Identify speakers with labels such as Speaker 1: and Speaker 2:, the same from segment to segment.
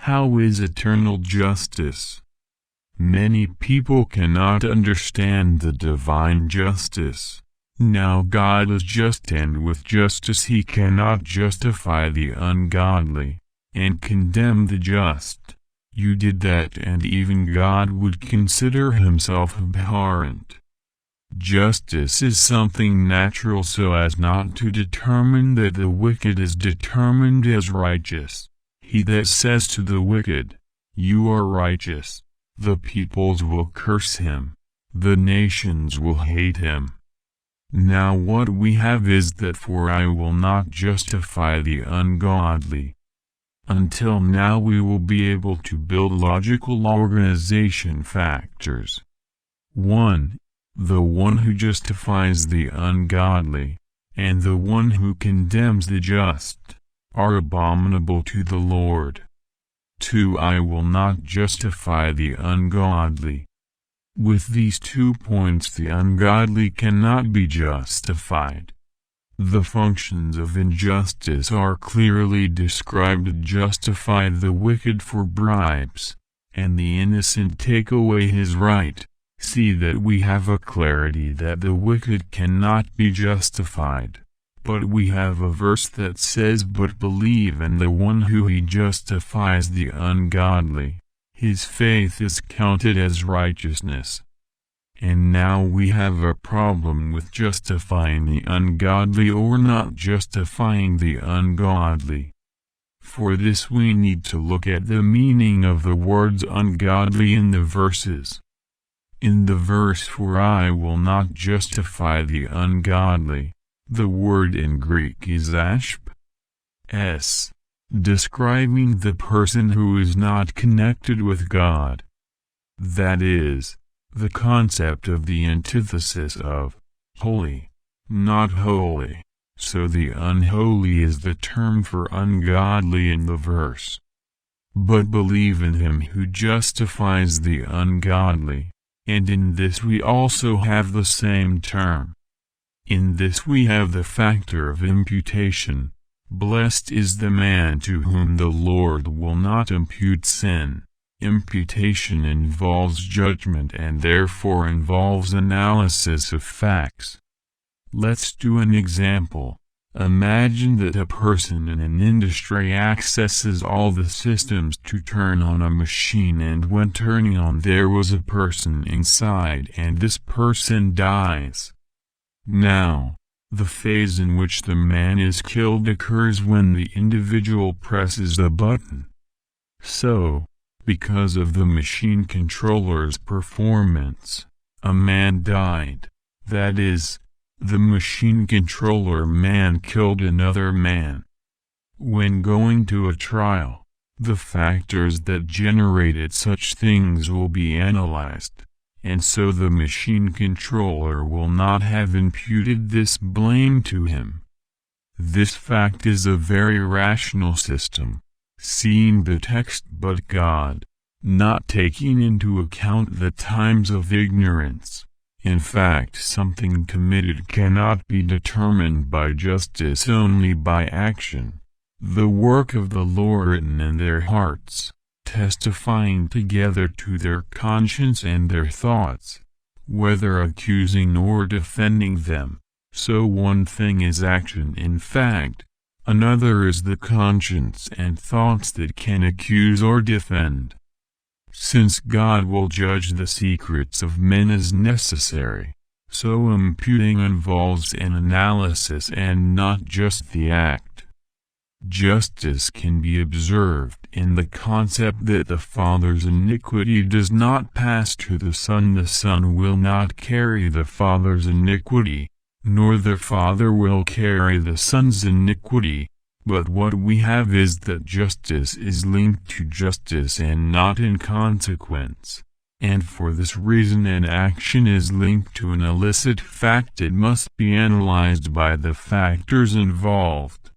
Speaker 1: How is eternal justice? Many people cannot understand the divine justice. Now God is just, and with justice he cannot justify the ungodly, and condemn the just. You did that, and even God would consider himself abhorrent. Justice is something natural, so as not to determine that the wicked is determined as righteous. He that says to the wicked, "You are righteous," the peoples will curse him, the nations will hate him. Now what we have is that for I will not justify the ungodly. Until now we will be able to build logical organization factors. 1. The one who justifies the ungodly, and the one who condemns the just, are abominable to the Lord. 2. I will not justify the ungodly. With these 2 points the ungodly cannot be justified. The functions of injustice are clearly described: justify the wicked for bribes, and the innocent take away his right. See that we have a clarity that the wicked cannot be justified. But we have a verse that says, "But believe in the one who he justifies the ungodly. His faith is counted as righteousness." And now we have a problem with justifying the ungodly or not justifying the ungodly. For this we need to look at the meaning of the words ungodly in the verses. In the verse "For I will not justify the ungodly," the word in Greek is ashp, describing the person who is not connected with God. That is, the concept of the antithesis of holy, not holy. So the unholy is the term for ungodly in the verse. But believe in him who justifies the ungodly, and in this we also have the same term. In this we have the factor of imputation. Blessed is the man to whom the Lord will not impute sin. Imputation involves judgment and therefore involves analysis of facts. Let's do an example. Imagine that a person in an industry accesses all the systems to turn on a machine, and when turning on there was a person inside and this person dies. Now, the phase in which the man is killed occurs when the individual presses the button. So, because of the machine controller's performance, a man died. That is, the machine controller man killed another man. When going to a trial, the factors that generated such things will be analyzed, and so the machine controller will not have imputed this blame to him. This fact is a very rational system, seeing the text "but God," not taking into account the times of ignorance. In fact, something committed cannot be determined by justice, only by action. The work of the Lord written in their hearts, testifying together to their conscience and their thoughts, whether accusing or defending them. So one thing is action in fact, another is the conscience and thoughts that can accuse or defend. Since God will judge the secrets of men as necessary, so imputing involves an analysis and not just the act. Justice can be observed in the concept that the father's iniquity does not pass to the son will not carry the father's iniquity, nor the father will carry the son's iniquity. But what we have is that justice is linked to justice and not in consequence, and for this reason an action is linked to an illicit fact. It must be analyzed by the factors involved.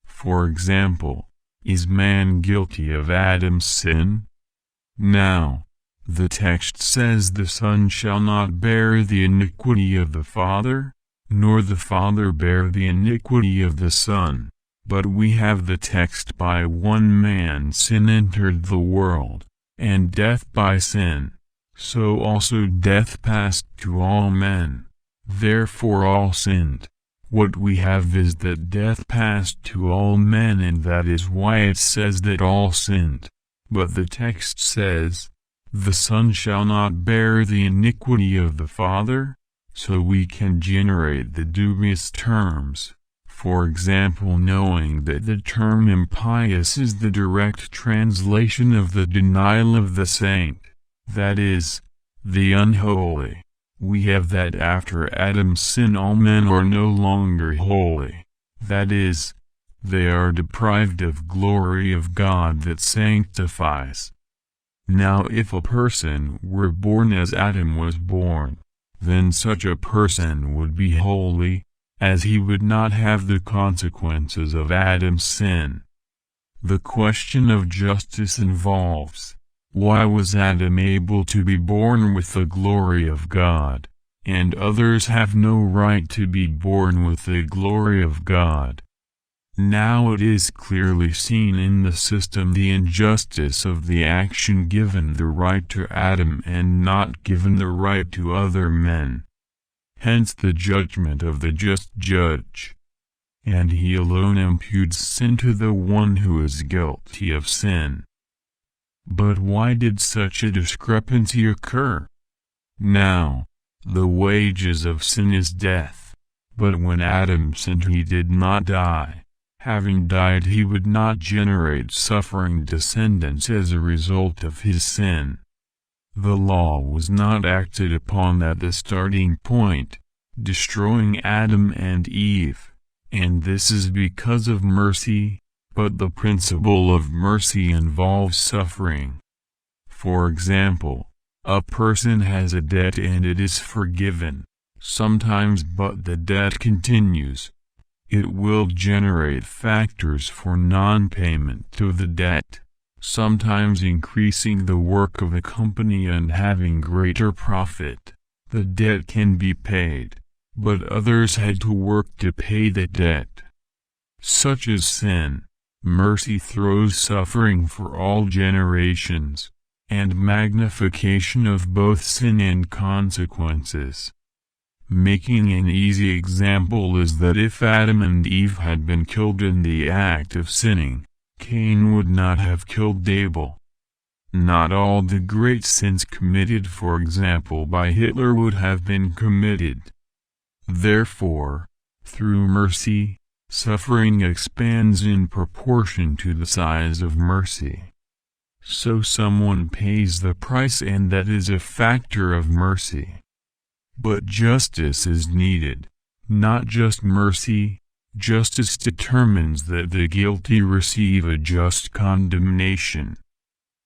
Speaker 1: For example, is man guilty of Adam's sin? Now, the text says the son shall not bear the iniquity of the father, nor the father bear the iniquity of the son. But we have the text, by one man sin entered the world, and death by sin. So also death passed to all men. Therefore all sinned. What we have is that death passed to all men, and that is why it says that all sinned. But the text says, the Son shall not bear the iniquity of the Father, so we can generate the dubious terms. For example, knowing that the term impious is the direct translation of the denial of the saint, that is, the unholy, we have that after Adam's sin all men are no longer holy, that is, they are deprived of glory of God that sanctifies. Now if a person were born as Adam was born, then such a person would be holy, as he would not have the consequences of Adam's sin. The question of justice involves, why was Adam able to be born with the glory of God, and others have no right to be born with the glory of God? Now it is clearly seen in the system the injustice of the action given the right to Adam and not given the right to other men. Hence the judgment of the just judge. And he alone imputes sin to the one who is guilty of sin. But why did such a discrepancy occur? Now, the wages of sin is death, but when Adam sinned he did not die. Having died he would not generate suffering descendants as a result of his sin. The law was not acted upon at the starting point, destroying Adam and Eve, and this is because of mercy, but the principle of mercy involves suffering. For example, a person has a debt and it is forgiven, sometimes, but the debt continues. It will generate factors for non-payment to the debt, sometimes increasing the work of the company and having greater profit. The debt can be paid, but others had to work to pay the debt. Such is sin. Mercy throws suffering for all generations, and magnification of both sin and consequences. Making an easy example is that if Adam and Eve had been killed in the act of sinning, Cain would not have killed Abel. Not all the great sins committed, for example, by Hitler would have been committed. Therefore, through mercy, suffering expands in proportion to the size of mercy. So someone pays the price, and that is a factor of mercy. But justice is needed, not just mercy. Justice determines that the guilty receive a just condemnation.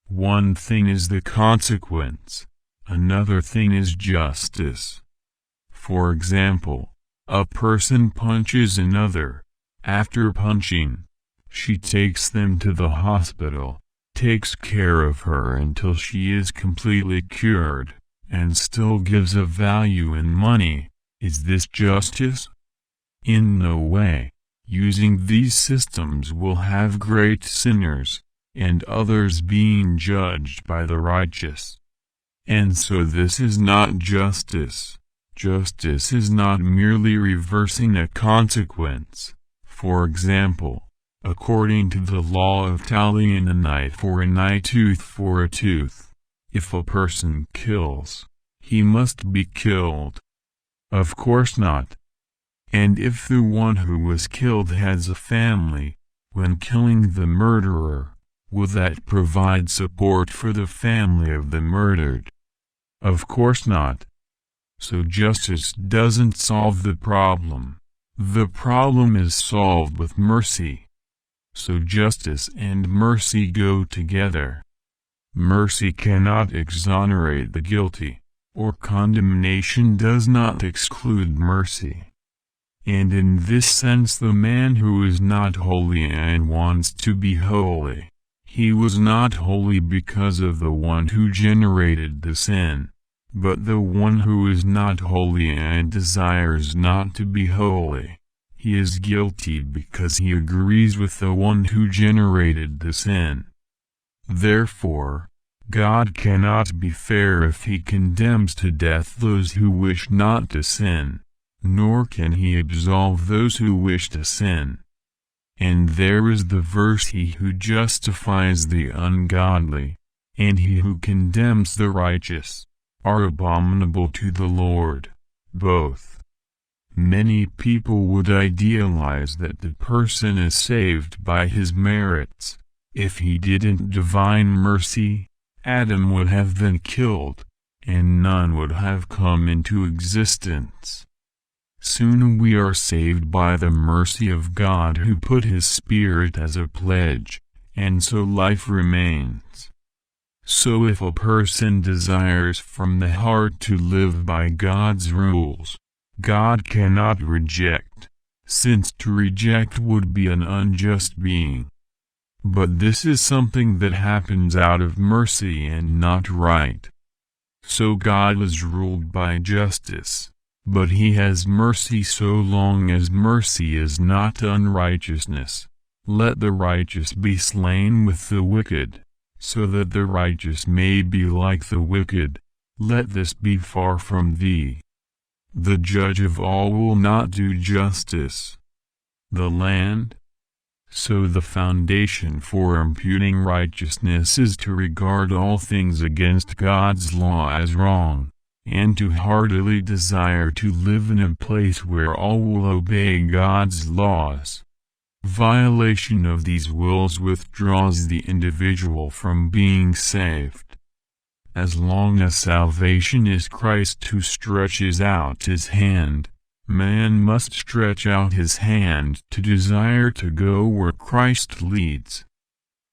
Speaker 1: One thing is the consequence, another thing is justice. For example, a person punches another. After punching, she takes them to the hospital, takes care of her until she is completely cured, and still gives a value in money. Is this justice? In no way. Using these systems will have great sinners, and others being judged by the righteous. And so this is not justice. Justice is not merely reversing a consequence. For example, according to the law of tallying an eye for an eye, tooth for a tooth, if a person kills, he must be killed. Of course not. And if the one who was killed has a family, when killing the murderer, will that provide support for the family of the murdered? Of course not. So justice doesn't solve the problem. The problem is solved with mercy. So justice and mercy go together. Mercy cannot exonerate the guilty, or condemnation does not exclude mercy. And in this sense the man who is not holy and wants to be holy, he was not holy because of the one who generated the sin, but the one who is not holy and desires not to be holy, he he is guilty because he agrees with the one who generated the sin. Therefore, God cannot be fair if he condemns to death those who wish not to sin, nor can he absolve those who wish to sin. And there is the verse, he who justifies the ungodly, and he who condemns the righteous, are abominable to the Lord, both. Many people would idealize that the person is saved by his merits. If he didn't divine mercy, Adam would have been killed, and none would have come into existence. Soon we are saved by the mercy of God who put his Spirit as a pledge, and so life remains. So if a person desires from the heart to live by God's rules, God cannot reject, since to reject would be an unjust being. But this is something that happens out of mercy and not right. So God is ruled by justice, but he has mercy so long as mercy is not unrighteousness. Let the righteous be slain with the wicked, so that the righteous may be like the wicked. Let this be far from thee. The judge of all will not do justice. The land? So the foundation for imputing righteousness is to regard all things against God's law as wrong, and to heartily desire to live in a place where all will obey God's laws. Violation of these wills withdraws the individual from being saved. As long as salvation is Christ who stretches out his hand, man must stretch out his hand to desire to go where Christ leads.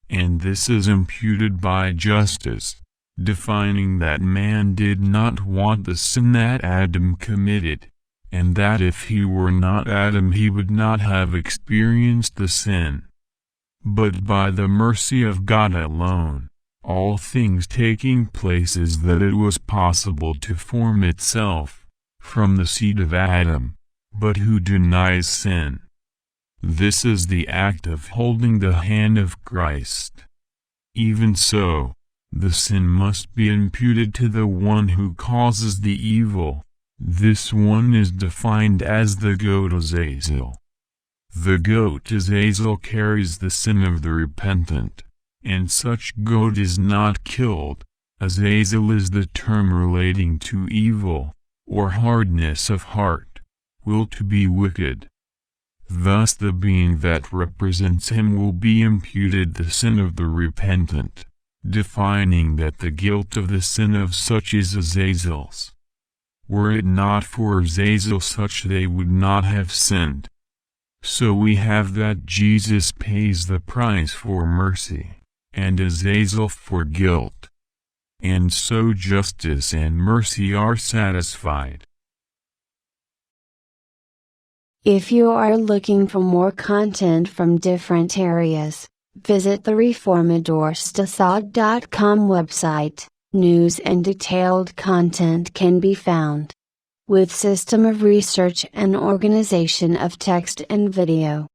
Speaker 1: And this is imputed by justice, defining that man did not want the sin that Adam committed, and that if he were not Adam he would not have experienced the sin. But by the mercy of God alone, all things taking place is that it was possible to form itself from the seed of Adam, but who denies sin. This is the act of holding the hand of Christ. Even so, the sin must be imputed to the one who causes the evil. This one is defined as the goat Azazel. The goat Azazel carries the sin of the repentant, and such goat is not killed. Azazel is the term relating to evil, or hardness of heart, will to be wicked. Thus the being that represents him will be imputed the sin of the repentant, defining that the guilt of the sin of such is Azazel's. Were it not for Azazel such they would not have sinned. So we have that Jesus pays the price for mercy, and Azazel for guilt. And so justice and mercy are satisfied.
Speaker 2: If you are looking for more content from different areas, visit the reformadorstazad.com website. News and detailed content can be found, with system of research and organization of text and video.